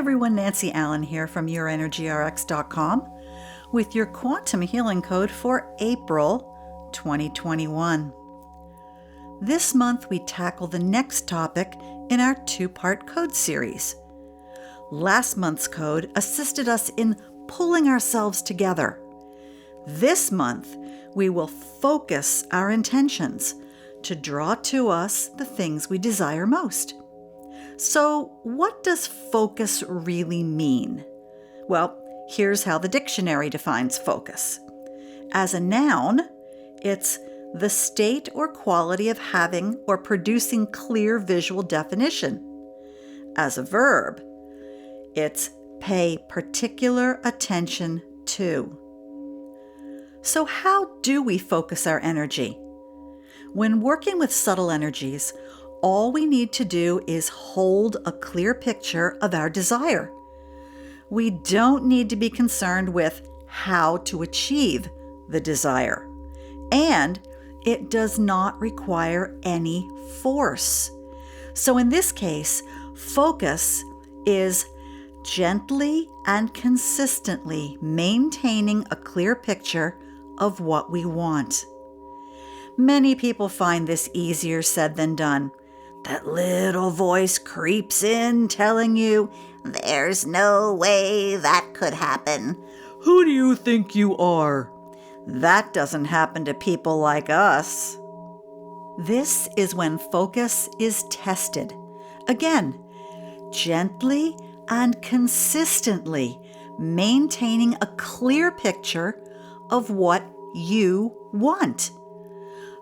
everyone, Nancy Allen here from YourEnergyRx.com with your quantum healing code for April 2021. This month we tackle the next topic in our two-part code series. Last month's code assisted us in pulling ourselves together. This month we will focus our intentions to draw to us the things we desire most. So, what does focus really mean? Well, here's how the dictionary defines focus. As a noun, it's the state or quality of having or producing clear visual definition. As a verb, it's pay particular attention to. So, how do we focus our energy? When working with subtle energies, all we need to do is hold a clear picture of our desire. We don't need to be concerned with how to achieve the desire. And it does not require any force. So in this case, focus is gently and consistently maintaining a clear picture of what we want. Many people find this easier said than done. That little voice creeps in telling you, "There's no way that could happen. Who do you think you are? That doesn't happen to people like us." This is when focus is tested. Again, gently and consistently maintaining a clear picture of what you want.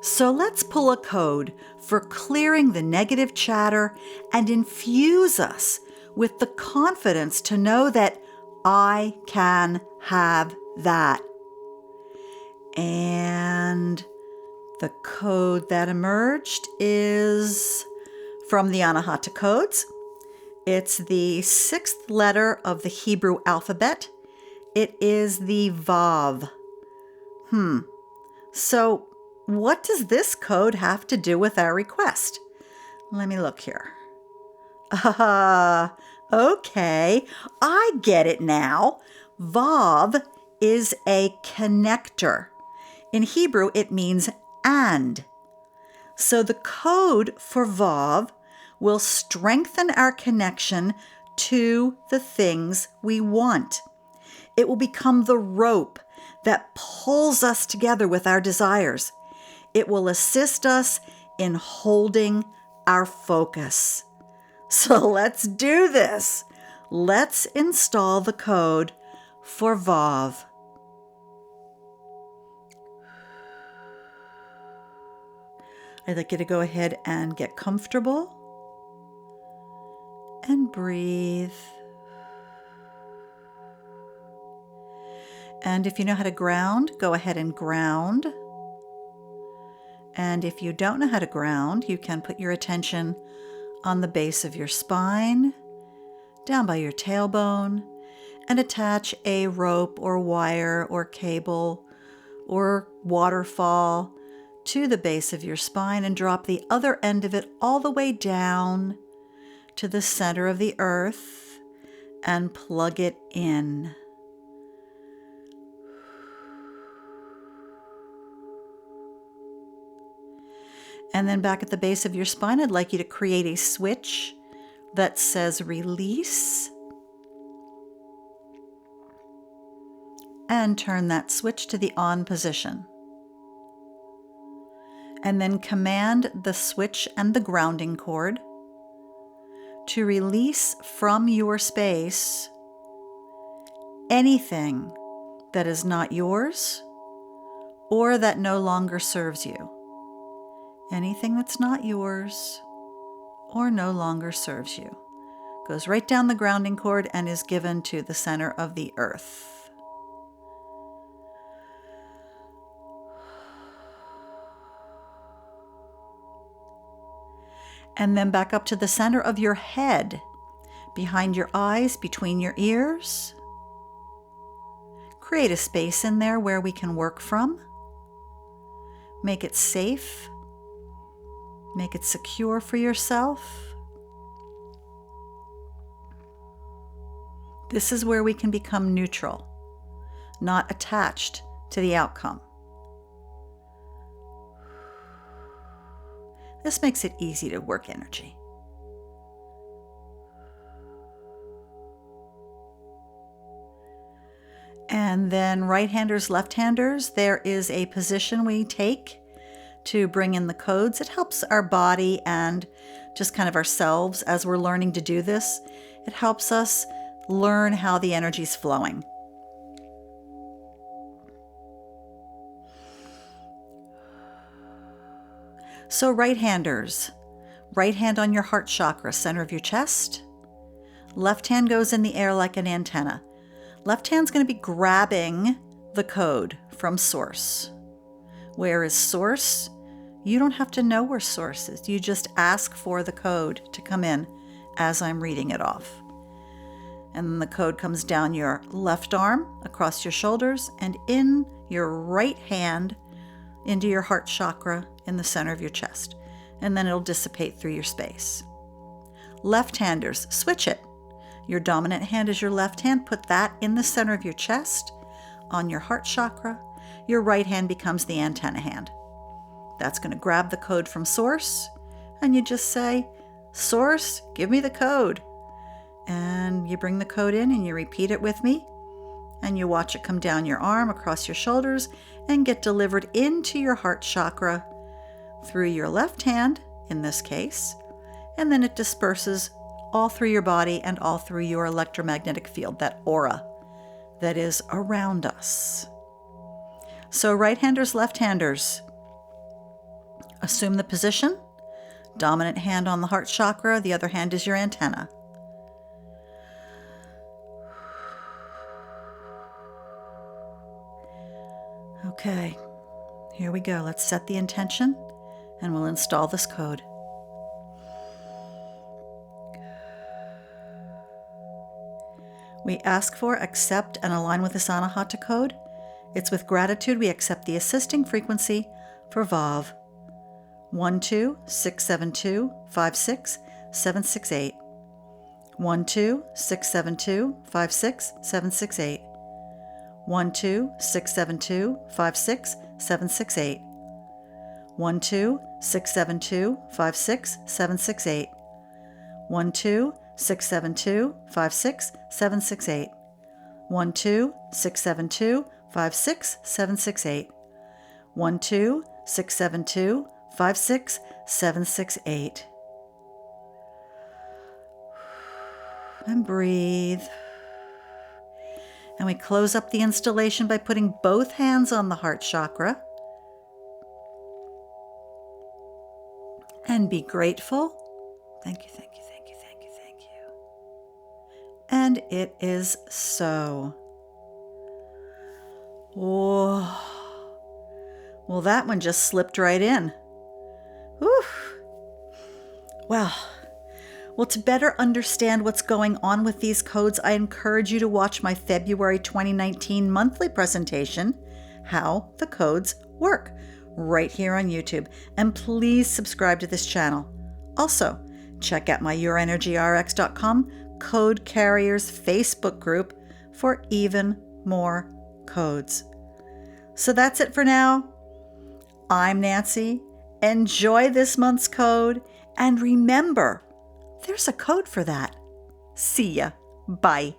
So let's pull a code for clearing the negative chatter and infuse us with the confidence to know that I can have that. And the code that emerged is from the Anahata Codes. It's the 6th letter of the Hebrew alphabet. It is the Vav. So what does this code have to do with our request? Let me look here. Okay, I get it now. Vav is a connector. In Hebrew, it means and. So the code for Vav will strengthen our connection to the things we want. It will become the rope that pulls us together with our desires. It will assist us in holding our focus. So let's do this. Let's install the code for Vav. I'd like you to go ahead and get comfortable and breathe. And if you know how to ground, go ahead and ground. And if you don't know how to ground, you can put your attention on the base of your spine, down by your tailbone, and attach a rope or wire or cable or waterfall to the base of your spine and drop the other end of it all the way down to the center of the earth and plug it in. And then back at the base of your spine, I'd like you to create a switch that says release. And turn that switch to the on position. And then command the switch and the grounding cord to release from your space anything that is not yours or that no longer serves you. Anything that's not yours or no longer serves you goes right down the grounding cord and is given to the center of the earth. And then back up to the center of your head, behind your eyes, between your ears. Create a space in there where we can work from. Make it safe. Make it secure for yourself. This is where we can become neutral, not attached to the outcome. This makes it easy to work energy. And then right-handers, left-handers, there is a position we take to bring in the codes. It helps our body and just kind of ourselves as we're learning to do this. It helps us learn how the energy is flowing. So right-handers, right hand on your heart chakra, center of your chest. Left hand goes in the air like an antenna. Left hand's going to be grabbing the code from source. Where is source? You don't have to know where source is. You just ask for the code to come in as I'm reading it off. And then the code comes down your left arm, across your shoulders, and in your right hand into your heart chakra in the center of your chest. And then it'll dissipate through your space. Left-handers, switch it. Your dominant hand is your left hand. Put that in the center of your chest on your heart chakra. Your right hand becomes the antenna hand. That's going to grab the code from source, and you just say, source, give me the code. And you bring the code in and you repeat it with me, and you watch it come down your arm, across your shoulders, and get delivered into your heart chakra through your left hand, in this case, and then it disperses all through your body and all through your electromagnetic field, that aura that is around us. So right-handers, left-handers, assume the position. Dominant hand on the heart chakra, the other hand is your antenna. Okay, here we go. Let's set the intention and we'll install this code. We ask for, accept, and align with this Anahata code. It's with gratitude we accept the assisting frequency for VAV 12672567768. 12672567768. 12672567768. 12672567768. 12672567768. 12672567768. 12672567768. And breathe. And we close up the installation by putting both hands on the heart chakra. And be grateful. Thank you, thank you, thank you, thank you, thank you. And it is so. Whoa. Well, that one just slipped right in. Whew. Well, to better understand what's going on with these codes, I encourage you to watch my February 2019 monthly presentation, How the Codes Work, right here on YouTube. And please subscribe to this channel. Also, check out my YourEnergyRx.com Code Carriers Facebook group for even more codes. So that's it for now. I'm Nancy. Enjoy this month's code, and remember, there's a code for that. See ya. Bye.